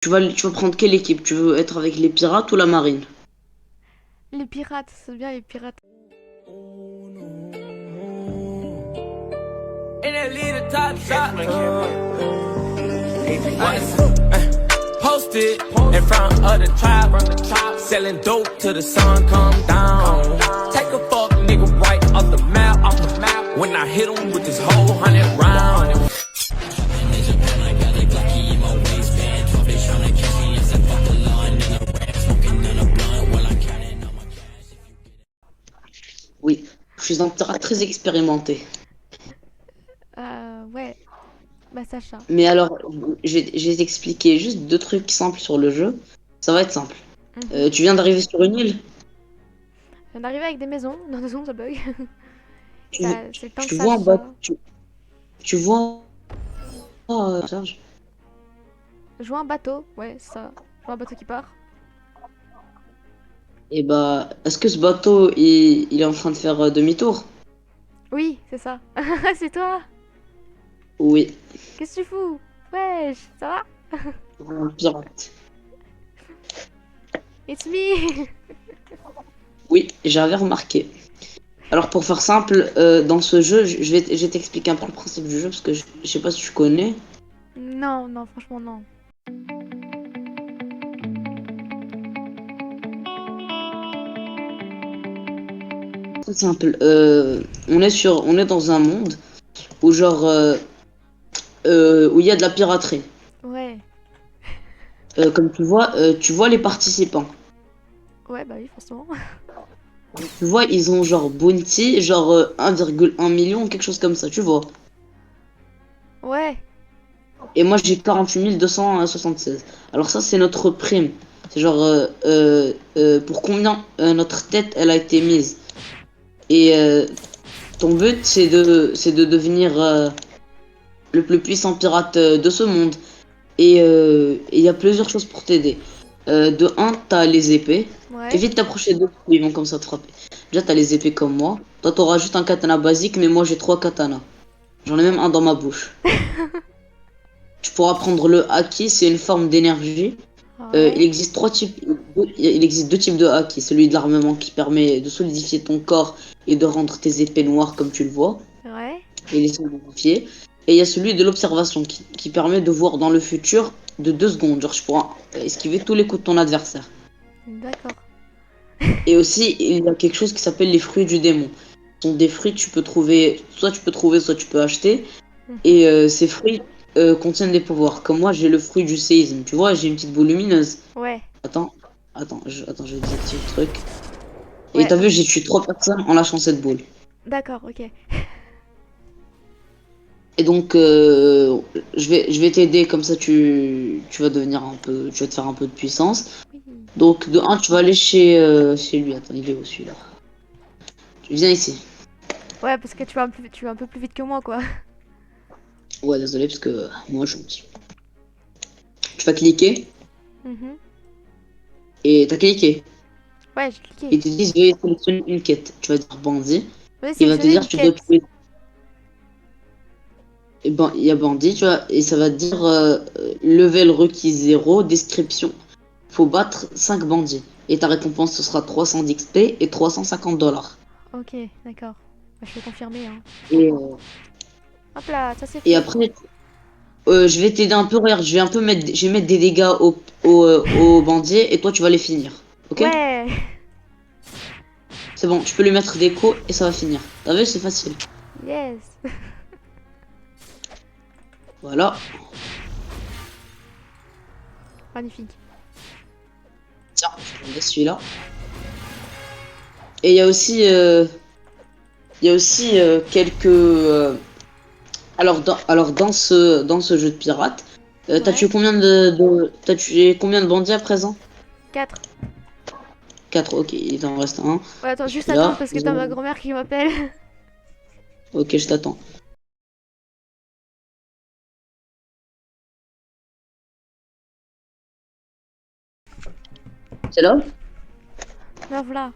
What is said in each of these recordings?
Tu vas prendre quelle équipe? Tu veux être avec les pirates ou la marine? Les pirates, c'est bien les pirates. And that lead the top shot. Posted in front of the tribe, selling dope till the sun come down. Take a fuck nigga right off the map, When I hit him with this whole 100 round. Oui, je suis un pirate très expérimenté. Ouais, bah Sacha. Mais alors, je vais t'expliquer juste deux trucs simples sur le jeu. Ça va être simple. Mhm. Tu viens d'arriver sur une île. Je viens d'arriver avec des maisons. Non, 2 secondes, ça bug. Tu, C'est le temps que tu vois en bas, Sacha. tu vois Serge. Je vois un bateau, ouais, c'est ça. Je vois un bateau qui part. Et bah, est-ce que ce bateau il est en train de faire demi-tour? Oui, c'est ça. C'est toi. Oui, Qu'est-ce que tu fous? Wesh, ça va? un pirate. It's me. Oui, j'avais remarqué. Alors pour faire simple, dans ce jeu, je vais t'expliquer un peu le principe du jeu parce que je sais pas si tu connais. Non, non, franchement, non. C'est simple. On est dans un monde où genre où il y a de la piraterie. Ouais. Comme tu vois les participants. Ouais, bah oui, forcément. Tu vois, ils ont genre bounty, genre 1,1 million, quelque chose comme ça, tu vois. Ouais. Et moi j'ai 48 276. Alors ça c'est notre prime. C'est genre pour combien notre tête elle a été mise. Et ton but c'est de devenir le plus puissant pirate de ce monde. Et il y a plusieurs choses pour t'aider. De un, t'as les épées. Ouais. Évite d'approcher d'autres, ils vont comme ça te frapper. Déjà, t'as les épées comme moi. Toi, t'auras juste un katana basique, mais moi, j'ai 3 katanas. J'en ai même un dans ma bouche. Tu pourras prendre le haki, c'est une forme d'énergie. Il Ouais. existe trois types. Il existe deux types de haki. Celui de l'armement qui permet de solidifier ton corps et de rendre tes épées noires comme tu le vois. Ouais. Et les solidifier. Et il y a celui de l'observation qui permet de voir dans le futur de 2 secondes. Genre, je pourras esquiver tous les coups de ton adversaire. D'accord. Et aussi, il y a quelque chose qui s'appelle les fruits du démon. Ce sont des fruits que tu peux trouver, soit tu peux acheter. Mhm. Et ces fruits contiennent des pouvoirs. Comme moi, j'ai le fruit du séisme. Tu vois, j'ai une petite boule lumineuse. Ouais. Attends, attends, je vais désactiver le truc. Et Ouais, t'as vu, ok. j'ai tué 3 personnes en lâchant cette boule. D'accord, ok. Et donc, je vais t'aider, comme ça tu vas devenir un peu, tu vas te faire un peu de puissance. Oui. Donc, de un, tu vas aller chez lui. Attends, il est où celui-là? Tu viens ici. Ouais, parce que tu vas un peu plus vite que moi, quoi. Ouais, désolé, parce que moi, je suis. Tu vas cliquer Mhm. et t'as cliqué. Ouais, j'ai cliqué. Ils te disent veuillez sélectionner une quête. Tu vas dire bandit. Vas-y, Il va te sélectionner dire une tu dois quête. tuer. Et ben, il y a bandit, tu vois, et ça va te dire level requis 0, description. Faut battre 5 bandits. Et ta récompense ce sera 300 d'XP et 350 $. Ok, d'accord. Bah, je vais confirmer, hein. Et, Hop là, ça c'est et fait. après, je vais t'aider un peu. Regarde, je vais mettre des dégâts aux bandits et toi tu vas les finir. Ok? Ouais. C'est bon, tu peux lui mettre des coups et ça va finir. T'as vu, c'est facile. Yes. Voilà. Magnifique. Tiens, je vais laisser celui-là. Et il y a aussi quelques. Alors dans ce jeu de pirate, t'as Ouais. tué t'as tué combien de bandits à présent? 4. 4, ok, il t'en reste un. Ouais, attends, Et juste attends, celui-là, parce que t'as ma grand-mère qui m'appelle. ok, je t'attends. C'est là? Là, voilà.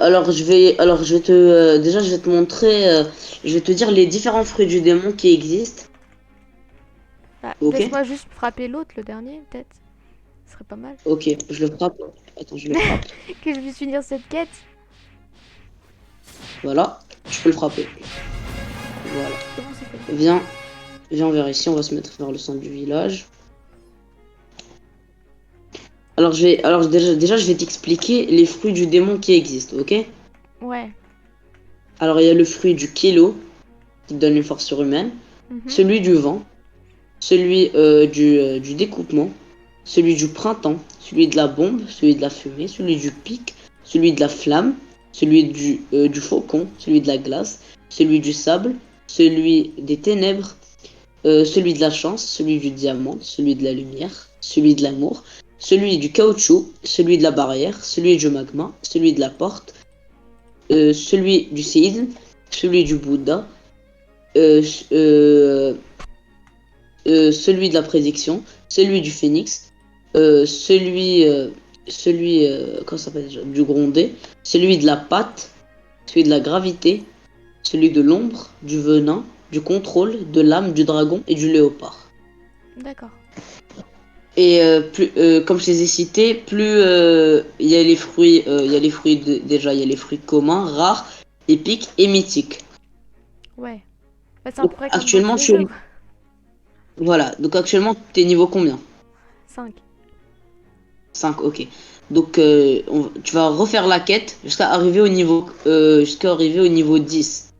Alors je vais déjà je vais te montrer, je vais te dire les différents fruits du démon qui existent. Bah, Ok. Laisse-moi juste frapper l'autre, le dernier, peut-être. Ce serait pas mal. Ok, je le frappe. Attends, je le frappe. Que je puisse finir cette quête. Voilà, je peux le frapper. Voilà. Comment c'est fait? Viens vers ici, on va se mettre vers le centre du village. Alors déjà, je vais t'expliquer les fruits du démon qui existent, ok? Ouais. Alors, il y a le fruit du kilo, qui te donne une force surhumaine. Mhm. Celui du vent. Celui du découpement. Celui du printemps. Celui de la bombe. Celui de la fumée. Celui du pic. Celui de la flamme. Celui du faucon. Celui de la glace. Celui du sable. Celui des ténèbres. Celui de la chance. Celui du diamant. Celui de la lumière. Celui de l'amour. Celui du caoutchouc. Celui de la barrière. Celui du magma. Celui de la porte. Celui du séisme. Celui du Bouddha. euh, euh, celui de la prédiction, celui du phénix, comment ça s'appelle déjà, du grondé, celui de la patte, celui de la gravité, celui de l'ombre, du venin, du contrôle, de l'âme, du dragon et du léopard. D'accord. Et comme je les ai cités, plus il y a les fruits, déjà il y a les fruits communs, rares, épiques et mythiques. Ouais. Bah, c'est un Donc, peu près comme actuellement, dans tous les jeux, quoi. voilà. Donc actuellement, t'es niveau combien? 5. 5, ok. Donc tu vas refaire la quête jusqu'à arriver au niveau 10.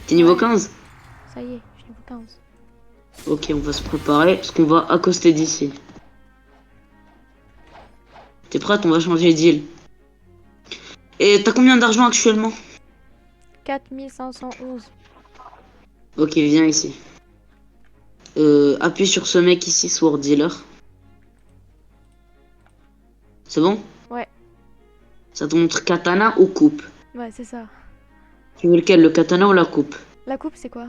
T'es niveau 15? Ça y est, je suis niveau 15. Ok, on va se préparer parce qu'on va accoster d'ici. T'es prête? On va changer d'île. Et t'as combien d'argent actuellement? 4511. Ok, viens ici. Appuie sur ce mec ici, Sword Dealer. C'est bon? Ouais. Ça te montre katana ou coupe? Ouais, c'est ça. Tu veux lequel, le katana ou la coupe? La coupe, c'est quoi?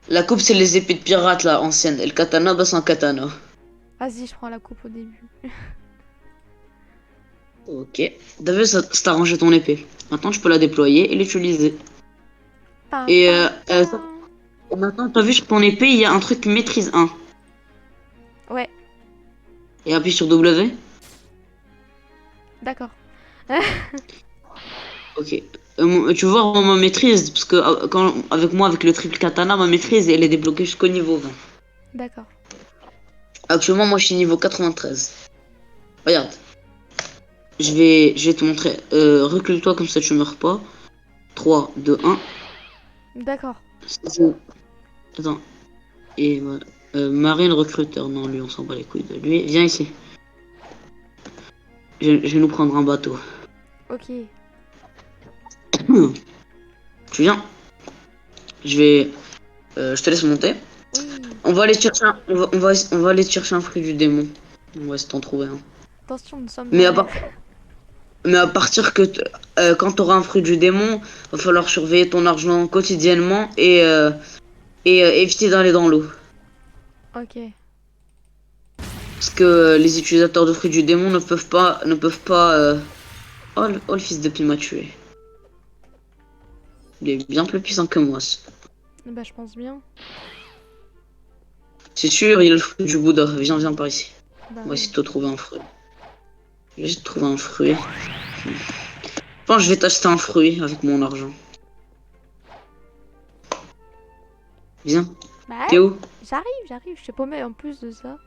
La coupe, c'est les épées de pirates là, anciennes. Et le katana, bah c'est un katana. Vas-y, je prends la coupe au début. Ok. T'as vu, ça t'a rangé ton épée. Maintenant, tu peux la déployer et l'utiliser. Pam, Et pam, ça- maintenant, t'as vu sur ton épée, il y a un truc maîtrise 1. Ouais, Et appuie sur W. d'accord. Ok. Tu vois ma maîtrise, parce que avec moi, avec le triple katana, ma maîtrise, elle est débloquée jusqu'au niveau 20. D'accord. Actuellement, moi, je suis niveau 93. Regarde. Je vais te montrer. Recule-toi comme ça, tu meurs pas. 3, 2, 1. D'accord. Attends. Et voilà. Marine recruteur. Non, lui, on s'en bat les couilles de lui. Viens ici. Je vais nous prendre un bateau. Ok. Tu viens. Je te laisse monter. Oui. On va aller chercher on va aller chercher un fruit du démon. On va essayer d'en trouver un. Attention, nous sommes Mais dans à, part- mais à partir que quand t'auras un fruit du démon, va falloir surveiller ton argent quotidiennement et éviter d'aller dans l'eau. Ok. Parce que les utilisateurs de fruits du démon ne peuvent pas. Oh, le fils de Pi m'a tué. Il est bien plus puissant que moi. Bah, je pense bien. C'est sûr, il a le fruit du Bouddha. Viens par ici. Bah, On va oui. essayer de te trouver un fruit. Je vais essayer de trouver un fruit. Je pense que je vais t'acheter un fruit avec mon argent. Viens. Bah, T'es où? j'arrive. Je t'ai paumé en plus de ça.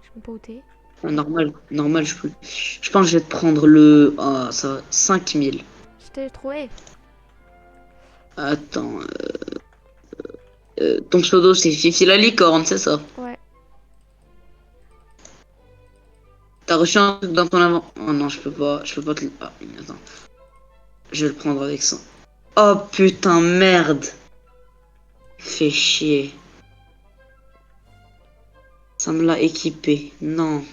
Je sais même pas où t'es. Ah, normal, je peux. Je pense que je vais te prendre le. Ah, ça va. 5000. Je t'ai trouvé. Attends. Ton pseudo, c'est Fifi la licorne, c'est ça? Ouais. T'as reçu un truc dans ton avant. Oh non, je peux pas te. Ah, attends. Je vais le prendre avec ça. Oh putain, merde. Fais chier. Ça me l'a équipé. Non.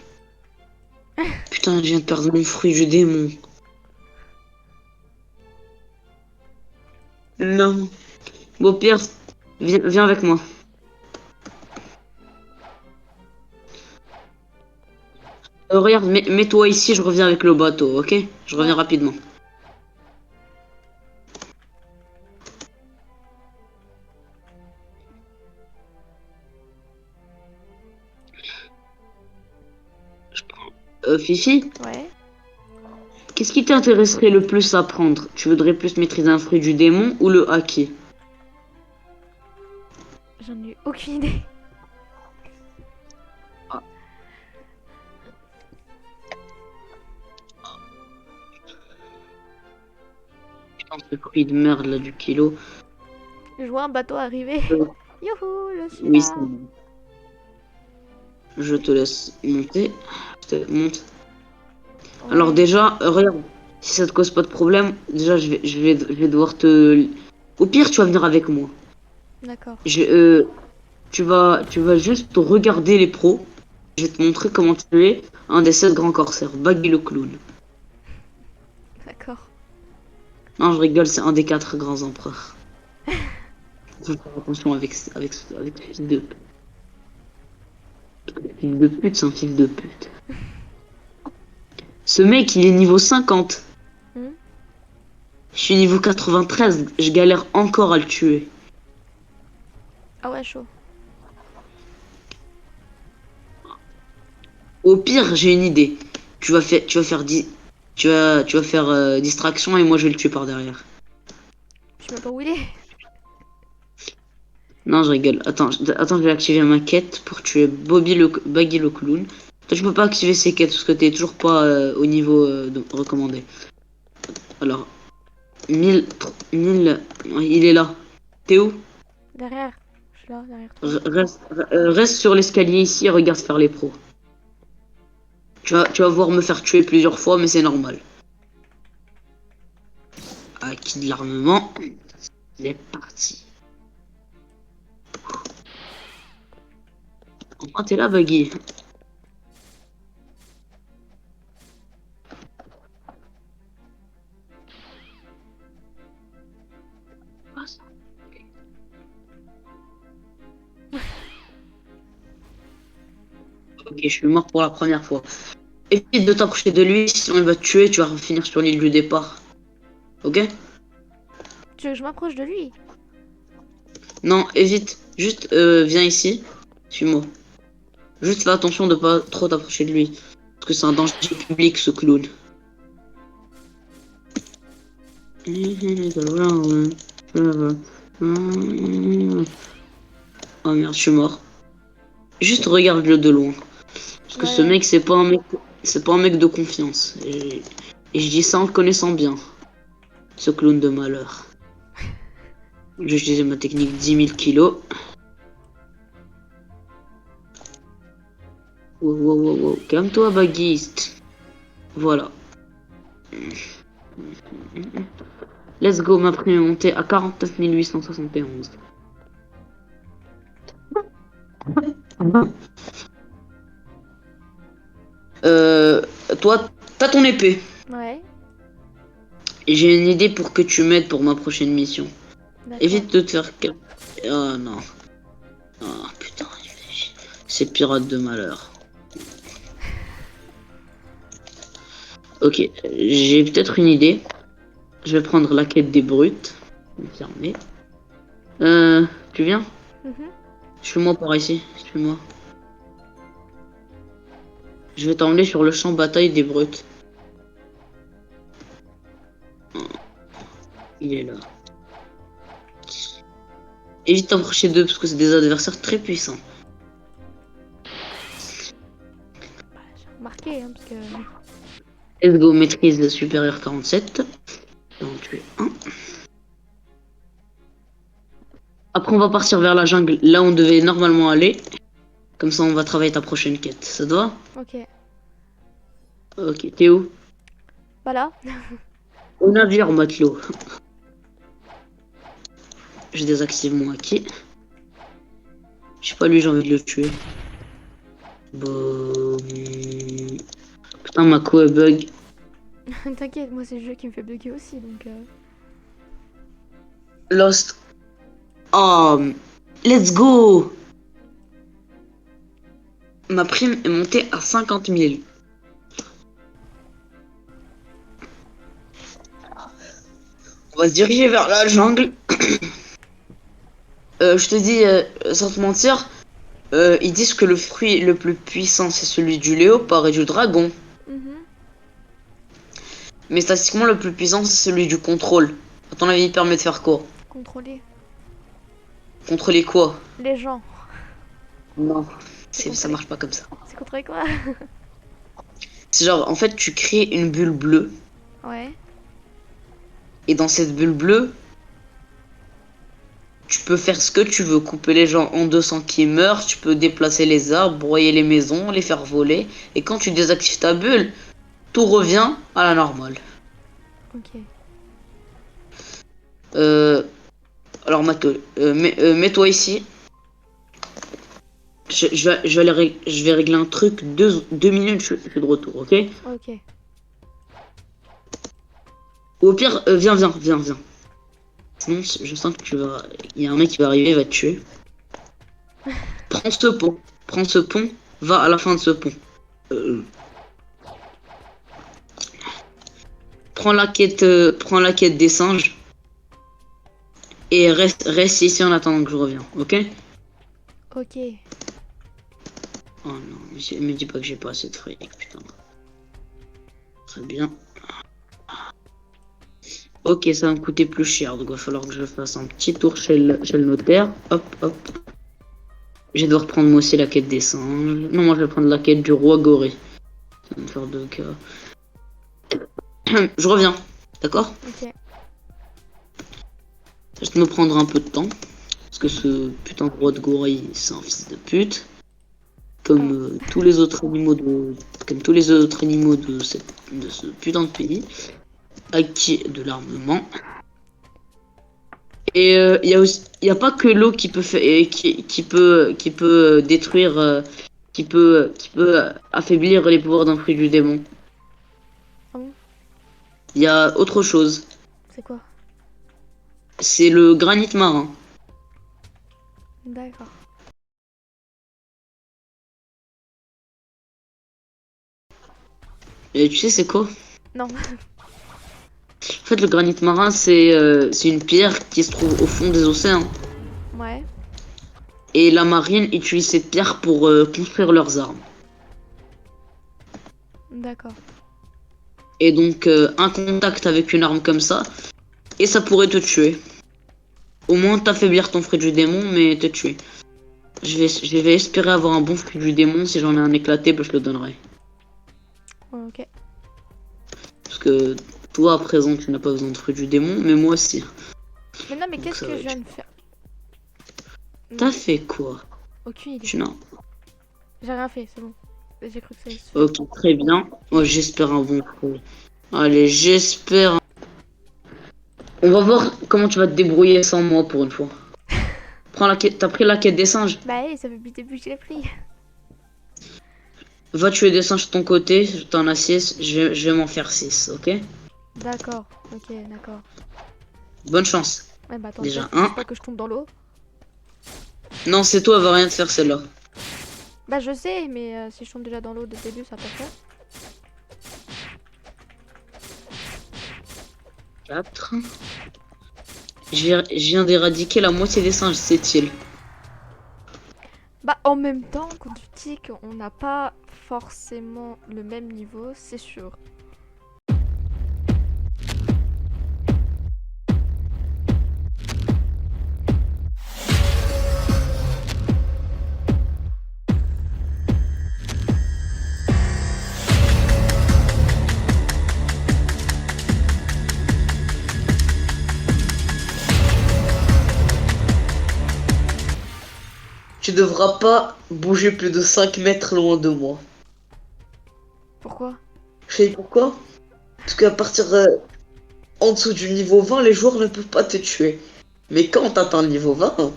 Putain, je viens de perdre mon fruit du démon. Non. Bon, Pierre, viens avec moi. Regarde, mets-toi ici, je reviens avec le bateau, ok? Je reviens rapidement. Fifi, Ouais. qu'est-ce qui t'intéresserait le plus à prendre? Tu voudrais plus maîtriser un fruit du démon ou le haki? J'en ai aucune idée. Le fruit de merde là du kilo. Je vois un bateau arriver. Euh, Youhou, je suis Oui, là. c'est bon. Je te laisse monter. Monte. Ouais. Alors déjà, regarde, si ça te cause pas de problème, déjà je vais devoir te. Au pire, tu vas venir avec moi. D'accord. Tu vas juste regarder les pros. Je vais te montrer comment tuer un des 7 grands corsaires, Baggy le clown. D'accord. Non, je rigole, c'est un des 4 grands empereurs. Faut faire attention avec ce fils de pute. Fils de pute, c'est un fils de pute. Ce mec, il est niveau 50. Hmm. Je suis niveau 93, je galère encore à le tuer. Ah ouais, chaud. Au pire, j'ai une idée. Tu vas faire distraction et moi je vais le tuer par derrière. Je sais même pas où il est. Non, je rigole. Attends, je vais activer ma quête pour tuer Baggy le clown. Toi, tu peux pas activer ces quêtes parce que t'es toujours pas au niveau recommandé. Alors, 1000, il est là. T'es où? Derrière. Je suis là, derrière toi. Reste sur l'escalier ici et regarde faire les pros. Tu vas voir me faire tuer plusieurs fois, mais c'est normal. Acquis de l'armement. C'est parti. Oh, t'es là, Baggy. Ok, je suis mort pour la première fois. Évite de t'approcher de lui, sinon il va te tuer, tu vas finir sur l'île du départ. Ok? Tu veux que je m'approche de lui? Non, évite. Juste viens ici. Suis-moi. Juste fais attention de pas trop t'approcher de lui. Parce que c'est un danger public ce clown. Oh merde, je suis mort. Juste regarde-le de loin. Parce que ce Ouais. mec, c'est pas un mec de confiance. Et je dis ça en le connaissant bien. Ce clown de malheur. J'ai utilisé ma technique 10 000 kilos. Wow. Calme-toi, baguiste. Voilà. Let's go, ma prime est montée à 49 871. Toi, t'as ton épée. Ouais, Et j'ai une idée pour que tu m'aides pour ma prochaine mission. d'accord. Évite de te faire... Oh non. Oh putain, c'est pirate de malheur. Ok, j'ai peut-être une idée. Je vais prendre la quête des brutes. Fermé. Tu viens? Mhm. Suis-moi par ici, suis-moi. Je vais t'emmener sur le champ de bataille des brutes. Il est là. Évite d'approcher d'eux parce que c'est des adversaires très puissants. Bah, j'ai remarqué, hein, parce que... Let's go, maîtrise supérieure 47. Donc tu es 1. Après on va partir vers la jungle, là où on devait normalement aller. Comme ça on va travailler ta prochaine quête. Ça te va? Ok. Ok, t'es où? Voilà. Au navire, matelot. Je désactive mon acquis. Je sais pas, lui, j'ai envie de le tuer. Bon... Putain, ma co est bug. T'inquiète, moi c'est le jeu qui me fait bugger aussi, donc... Lost. Oh, let's go. Ma prime est montée à 50 000. On va se diriger vers la jungle. Je te dis, sans te mentir, ils disent que le fruit le plus puissant c'est celui du léopard et du dragon. Mhm. Mais statistiquement, le plus puissant c'est celui du contrôle. À ton avis, il permet de faire quoi? Contrôler. Contrôler quoi? Les gens. Non, C'est ça marche pas comme ça. C'est contrôler quoi? C'est genre, en fait, tu crées une bulle bleue. Ouais. Et dans cette bulle bleue, tu peux faire ce que tu veux. Couper les gens en deux sans qu'ils meurent. Tu peux déplacer les arbres, broyer les maisons, les faire voler. Et quand tu désactives ta bulle, tout revient à la normale. Ok. Alors, mets-toi ici. Je vais régler un truc. Deux minutes, je suis de retour, ok? Ok. Ou au pire, viens. Sinon, je sens que il y a un mec qui va arriver, il va te tuer. Prends ce pont, va à la fin de ce pont. Prends la quête des singes. Et reste ici en attendant que je reviens, ok? Ok. Oh non, me dis pas que j'ai pas assez de fric, putain. Très bien. Ok, ça va me coûter plus cher, donc il va falloir que je fasse un petit tour chez le notaire. Hop. Je vais devoir prendre moi aussi la quête des singes. Non, moi je vais prendre la quête du roi Goré. Ça va me faire 2 cas. Je reviens, d'accord? Ok. Ça va me prendre un peu de temps. Parce que ce putain de roi de Goré, c'est un fils de pute. Comme tous les autres animaux de ce putain de pays. Acquis de l'armement. Et il y a pas que l'eau qui peut faire, qui peut détruire, qui peut affaiblir les pouvoirs d'un fruit du démon. Ah bon? Il y a autre chose. C'est quoi? C'est le granit marin. D'accord. Et tu sais c'est quoi? Non. En fait, le granit marin, c'est une pierre qui se trouve au fond des océans. Ouais. Et la marine utilise cette pierre pour construire leurs armes. D'accord. Et donc, un contact avec une arme comme ça, et ça pourrait te tuer. Au moins t'affaiblir ton fruit du démon, mais te tuer. Je vais espérer avoir un bon fruit du démon. Si j'en ai un éclaté, bah, je le donnerai. Ok. Parce que toi, à présent, tu n'as pas besoin de fruit du démon, mais moi aussi. Mais non, mais Donc, qu'est-ce ça que va je être- viens de faire? T'as fait quoi? Aucune idée. Tu n'as... J'ai rien fait, c'est bon. J'ai cru que ça allait se faire. Ok, très bien. Moi, j'espère un bon fruit. Allez, j'espère... On va voir comment tu vas te débrouiller sans moi pour une fois. T'as pris la quête des singes. Bah oui, ça fait depuis le début que je l'ai pris. Va tuer des singes de ton côté. T'en as 6. Je vais m'en faire 6, ok? D'accord, ok, d'accord. Bonne chance. Ouais, bah attends, Déjà, j'espère un. pas que je tombe dans l'eau. Non, c'est toi, elle va rien te faire celle-là. Bah je sais, mais si je tombe déjà dans l'eau dès le début, ça va pas faire. 4. Je viens d'éradiquer la moitié des singes, c'est-il. Bah en même temps, quand tu dis qu'on n'a pas forcément le même niveau, c'est sûr. Tu devras pas bouger plus de 5 mètres loin de moi. Pourquoi? Je sais pourquoi? Parce qu'à partir en dessous du niveau 20, les joueurs ne peuvent pas te tuer. Mais quand t'atteins le niveau 20,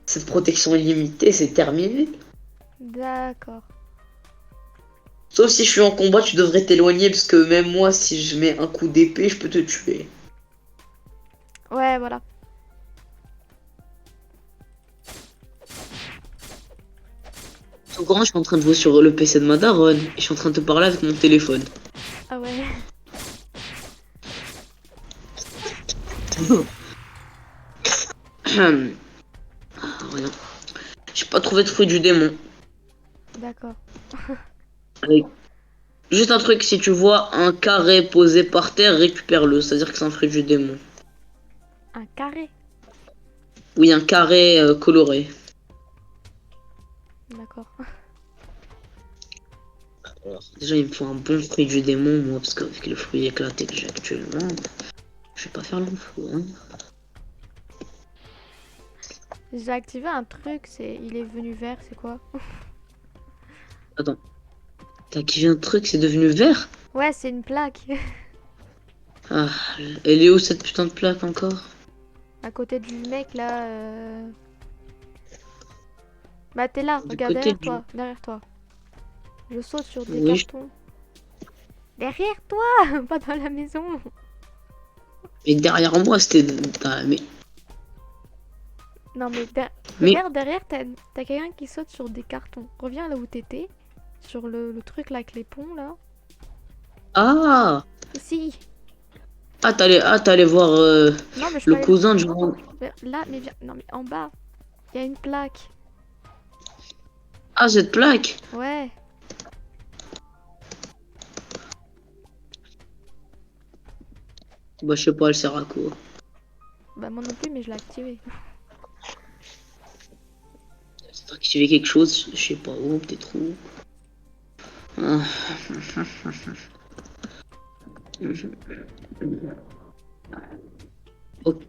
cette protection illimitée, c'est terminé. D'accord. Sauf si je suis en combat, tu devrais t'éloigner parce que même moi, si je mets un coup d'épée, je peux te tuer. Ouais, voilà. Au courant, je suis en train de jouer sur le PC de ma daronne et je suis en train de te parler avec mon téléphone. Ah ouais. Rien. J'ai pas trouvé de fruit du démon. D'accord. Allez. Juste un truc, si tu vois un carré posé par terre, récupère-le, c'est-à-dire que c'est un fruit du démon. Un carré. Oui, un carré coloré. D'accord. Alors, déjà, il me faut un bon fruit du démon, moi, parce qu'avec le fruit éclaté que j'ai actuellement, je vais pas faire l'info, hein. J'ai activé un truc, il est venu vert, c'est quoi? Attends. T'as activé un truc, c'est devenu vert? Ouais, c'est une plaque. Ah, elle est où cette putain de plaque encore? À côté du mec là. Bah t'es là, Du regarde côté derrière du- toi, derrière toi. Je saute sur des Oui, cartons. Derrière toi, pas dans la maison. Et derrière moi, c'était... Ah, mais... Non mais, Mais- regarde derrière, t'as quelqu'un qui saute sur des cartons. Reviens là où t'étais, sur le truc là avec les ponts là. Ah! Si. T'allais voir Non mais je le peux aller cousin du... là, mais viens. Non mais en bas, il y a une plaque. Ah, cette plaque! Ouais. Bah, je sais pas, elle sert à quoi? Bah moi non plus, mais je l'ai activé. C'est activer quelque chose, je sais pas où, peut-être où. Ah. Ok,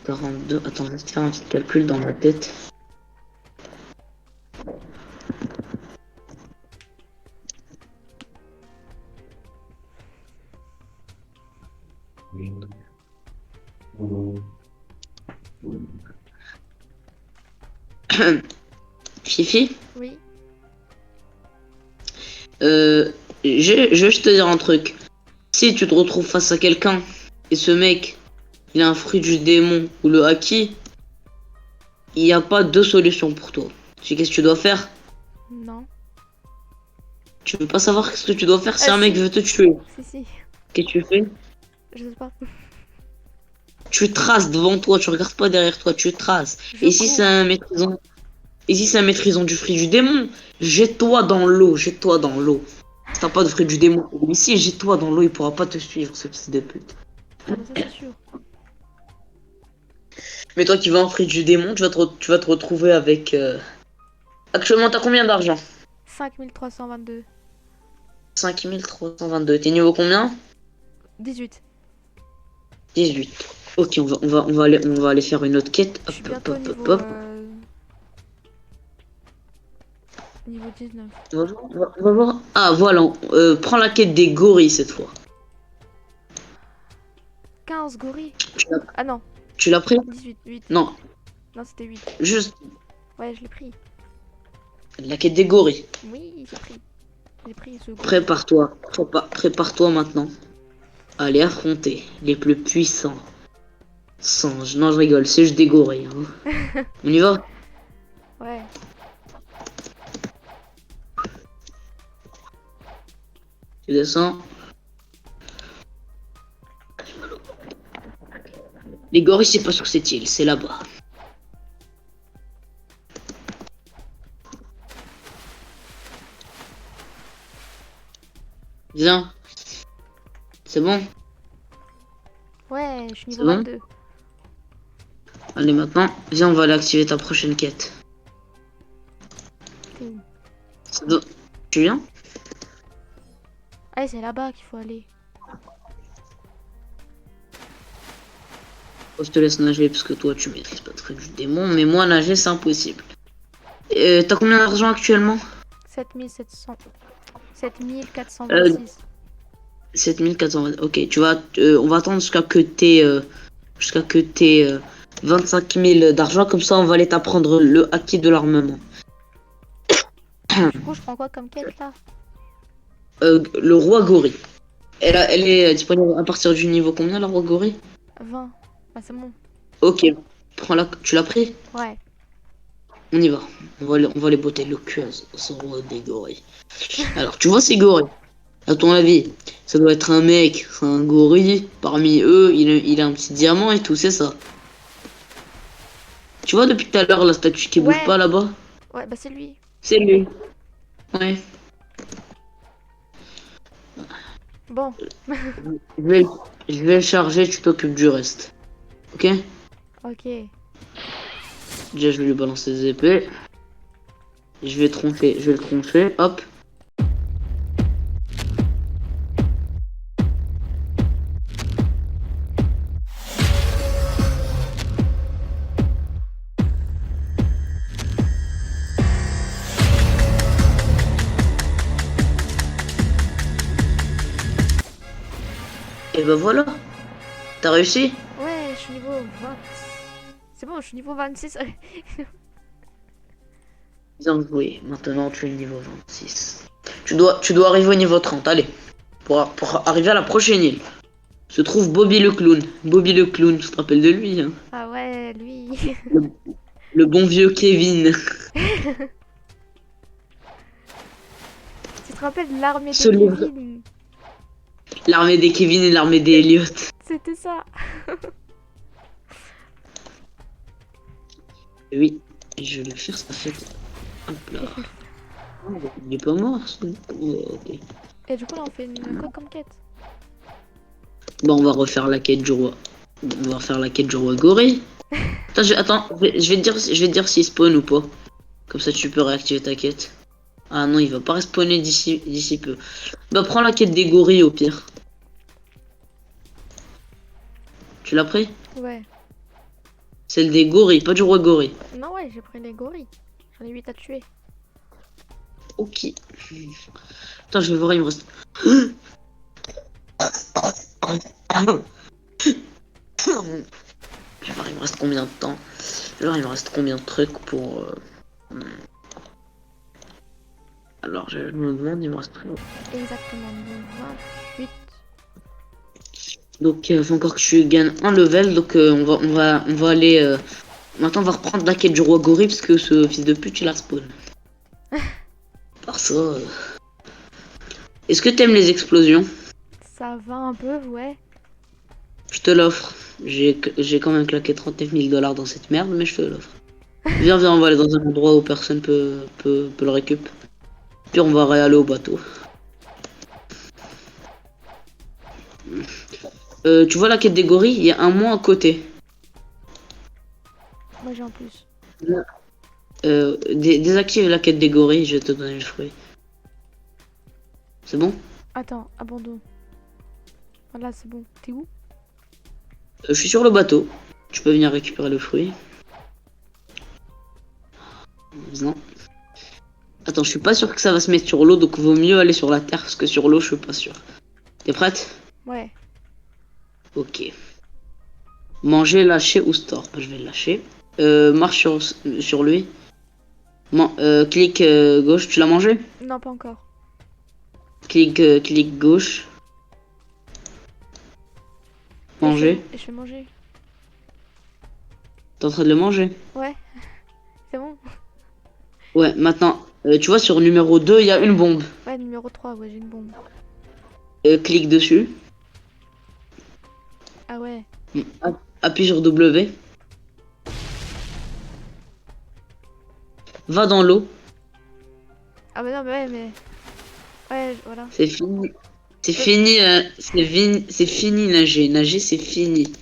42. Attends, je vais faire un petit calcul dans ma tête. Fifi, Oui. je vais juste te dire un truc. Si tu te retrouves face à quelqu'un et ce mec, il a un fruit du démon ou le haki, il n'y a pas deux solutions pour toi. Tu sais qu'est-ce que tu dois faire? Non. Tu veux pas savoir ce que tu dois faire si un Si. mec veut te tuer? Si. Qu'est-ce que tu fais? Je sais pas. Tu traces devant toi, tu regardes pas derrière toi, tu traces. Je Et si cours. c'est un maîtrisant, et si c'est un maîtrisant du fruit du démon, jette-toi dans l'eau, jette-toi dans l'eau. Si t'as pas de fruit du démon, ici, jette-toi dans l'eau, il pourra pas te suivre, ce fils de pute. Ah, mais ça c'est sûr. Mais toi qui veux un fruit du démon, tu vas te retrouver avec... Actuellement, t'as combien d'argent? 5322. 5322. T'es niveau combien? 18. 18. Ok, on va aller faire une autre quête. Je suis Hop, bientôt hop, hop, niveau, hop. niveau 19. On va voir. Ah, voilà. Prends la quête des gorilles cette fois. 15 gorilles. Tu l'as- Ah non, Tu l'as pris? 18. 8. Non. Non, c'était 8. Juste Ouais, je l'ai pris. la quête des gorilles. Oui, j'ai pris. J'ai pris ce gros. Prépare-toi. Prépare-toi maintenant à aller affronter les plus puissants singes. Non, je rigole, c'est juste des gorilles. Hein. On y va? Ouais. Tu descends. Les gorilles, c'est pas sur cette île, c'est là-bas. Viens. C'est bon? Ouais, je suis niveau C'est bon 22. Allez, maintenant, viens, on va aller activer ta prochaine quête. T'es où? Tu viens? Ouais, c'est là-bas qu'il faut aller. Je te laisse nager parce que toi, tu maîtrises pas très du démon. Mais moi, nager, c'est impossible. T'as combien d'argent actuellement? 7700. 7426. 7420. Ok, tu vas, on va attendre jusqu'à que t'aies 25 000 d'argent. Comme ça, on va aller t'apprendre le acquis de l'armement. Du coup, je prends quoi comme quête là? Le roi gorille. Elle est disponible à partir du niveau combien, le roi gorille? 20. Bah, c'est bon. Ok, prends-la. Tu l'as pris? Ouais. On y va. On va les botter le cul à son roi des gorilles. Alors, tu vois ces gorilles? À ton avis, ça doit être un mec, c'est un gorille. Parmi eux, il a un petit diamant et tout, c'est ça. Tu vois depuis tout à l'heure la statue qui bouge Ouais. pas là-bas? Ouais, bah c'est lui. C'est lui. Ouais. Bon. Je vais, je vais le charger, tu t'occupes du reste. Ok? Ok. Déjà, je vais lui balancer des épées. Je vais le troncher, hop. Et ben voilà. T'as réussi? Ouais, je suis niveau 20. C'est bon, je suis niveau 26. Bien joué. Maintenant, tu es niveau 26. Tu dois arriver au niveau 30. Allez. Pour arriver à la prochaine île. Se trouve Bobby le clown. Bobby le clown, tu te rappelles de lui, hein? Ah ouais, lui. Le bon vieux Kevin. Tu te rappelles de l'armée de Celui- Kevin? L'armée des Kevin et l'armée des Elliot. C'était ça. Oui, je vais le faire, ça fait. Hop là. Oh, il est pas mort, ok. Et du coup, là, on fait une quoi comme quête? Bon, on va refaire la quête du roi. On va refaire la quête du roi gorille. Attends, je vais te dire s'il spawn ou pas. Comme ça, tu peux réactiver ta quête. Ah non, il va pas respawner d'ici peu. Bah, prends la quête des gorilles au pire. Tu l'as pris? Ouais. Celle des gorilles, pas du roi gorille. Non, ouais, j'ai pris les gorilles. J'en ai 8 à tuer. Ok. Attends, je vais voir, il me reste. Je vais voir, il me reste combien de temps. Je vais voir, il me reste combien de trucs pour. Alors, je me demande, il me reste. Exactement, donc 28. Donc, il faut encore que tu gagnes un level. Donc, on va aller. Maintenant, on va reprendre la quête du roi gorille parce que ce fils de pute, il a spawn. Par ça. Est-ce que t'aimes les explosions? Ça va un peu, ouais. Je te l'offre. J'ai quand même claqué 39 000 $ dans cette merde, mais je te l'offre. Viens, on va aller dans un endroit où personne peut le récupérer. Puis on va réaller au bateau. Tu vois la quête des gorilles? Il y a un mois à côté. Moi, j'ai en plus. Désactive la quête des gorilles, je vais te donner le fruit. C'est bon? Attends, abandon. Voilà, c'est bon. T'es où? Je suis sur le bateau. Tu peux venir récupérer le fruit. Non. Attends, je suis pas sûr que ça va se mettre sur l'eau, donc vaut mieux aller sur la terre parce que sur l'eau, je suis pas sûr. T'es prête? Ouais. Ok. Manger, lâcher ou store? Bah, je vais le lâcher. marche sur lui. Clic gauche, tu l'as mangé? Non, pas encore. Clic gauche. Manger. Et je vais manger. T'es en train de le manger? Ouais. C'est bon? Ouais, maintenant, tu vois, sur numéro 2, il y a une bombe. Ouais, numéro 3, ouais, j'ai une bombe. Clique dessus. Ah ouais. Appuie sur W. Va dans l'eau. Ah bah non, mais ouais, mais... Ouais, voilà. C'est fini. C'est fini, c'est fini nager. Nager, c'est fini.